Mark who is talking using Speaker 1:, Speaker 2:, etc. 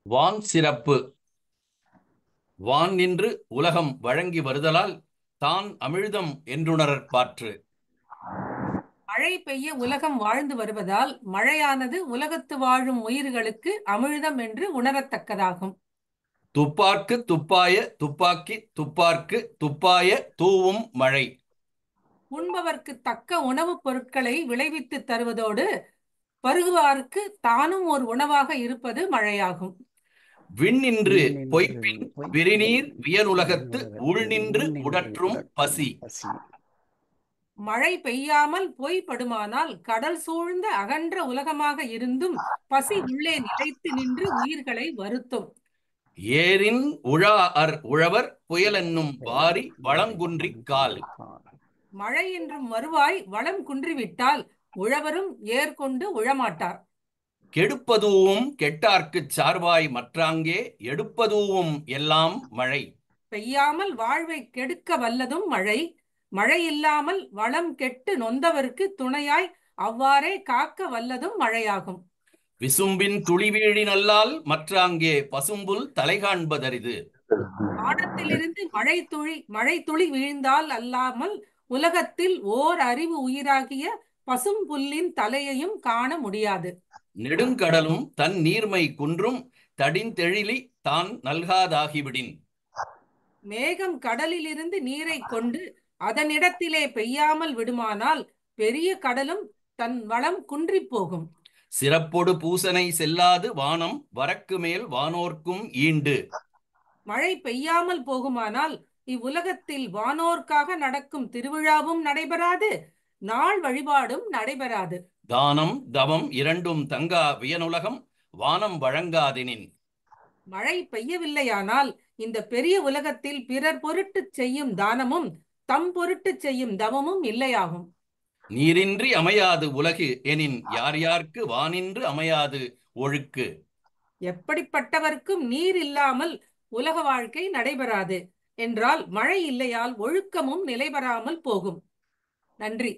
Speaker 1: வான் சிறப்பு. வான் நின்று உலகம் வழங்கி வருதலால் தான் அமிழ்தம் என்றுணரற் பாற்று.
Speaker 2: மழை பெய்ய உலகம் வாழ்ந்து வருவதால் மழையானது உலகத்து வாழும் உயிர்களுக்கு அமிழ்தம் என்று உணரத்தக்கதாகும்.
Speaker 1: துப்பார்க்கு துப்பாய துப்பாக்கி துப்பார்க்கு துப்பாய தூவும் மழை.
Speaker 2: உண்பவர்க்கு தக்க உணவுப் பொருட்களை விளைவித்து தருவதோடு பருகுவாருக்கு தானும் ஒரு உணவாக இருப்பது மழையாகும்.
Speaker 1: விண்ணின்று பொய்ப்பின் விரிநீர் வியனுலகத்து உள்நின்று முடற்றும் பசி.
Speaker 2: மழை பெய்யாமல் பொய்படுமானால் கடல் சூழ்ந்த அகன்ற உலகமாக இருந்தும் பசி உள்ளே நிலைத்து நின்று உயிர்களை வருத்தும்.
Speaker 1: ஏரின் உழவர் புயலென்னும் வாரி வளங்குன்றிக் கால்.
Speaker 2: மழை என்றும் வருவாய் வளம் குன்றிவிட்டால் உழவரும் ஏற்கொண்டு உழமாட்டார்.
Speaker 1: கெடுப்பதூவும் கெட்டார்க்குச் சார்வாய் மற்றாங்கே எடுப்பதூவும் எல்லாம் மழை.
Speaker 2: பெய்யாமல் வாழ்வை கெடுக்க வல்லதும் மழை. மழை இல்லாமல் வளம் கெட்டு நொந்தவருக்கு துணையாய் அவ்வாறே காக்க வல்லதும் மழையாகும்.
Speaker 1: விசும்பின் துளிவீழி நல்லால் மற்றாங்கே பசும்புல் தலைகாண்பதரிது.
Speaker 2: வானத்திலிருந்து மழை துளி வீழ்ந்தால் அல்லாமல் உலகத்தில் ஓர் அறிவு உயிராகிய பசும் புல்லின் தலையையும் காண முடியாது.
Speaker 1: நெடுங்கடலும் தன் நீர்மை குன்றும் தடிந்தெழிலி தான் நல்காதாகிவிடின்.
Speaker 2: மேகம் கடலிலிருந்து நீரை கொண்டு அதனிடத்திலே பெய்யாமல் விடுமானால் பெரிய கடலும் தன் வளம் குன்றி போகும்.
Speaker 1: சிறப்பொடு பூசனை செல்லாது வானம் வரக்கு மேல் வானோர்க்கும் ஈண்டு.
Speaker 2: மழை பெய்யாமல் போகுமானால் இவ்வுலகத்தில் வானோர்க்காக நடக்கும் திருவிழாவும் நடைபெறாது, நாள் வழிபாடும் நடைபெறாது.
Speaker 1: தானம் தவம் இரண்டும் தங்கா வியனுலகம் வானம் வழங்காதெனின்.
Speaker 2: மழை பெய்யவில்லையானால் இந்த பெரிய உலகத்தில் பிறர் பொருட்டு செய்யும் தானமும் தம் பொருட்டு செய்யும் தவமும் இல்லையாகும்.
Speaker 1: நீரின்றி அமையாது உலகு எனின் யார் யார்க்கு வானின்று அமையாது ஒழுக்கு.
Speaker 2: எப்படிப்பட்டவர்க்கும் நீர் இல்லாமல் உலக வாழ்க்கை நடைபெறாது என்றால் மழை இல்லையால் ஒழுக்கமும் நிலைபெறாமல் போகும். நன்றி.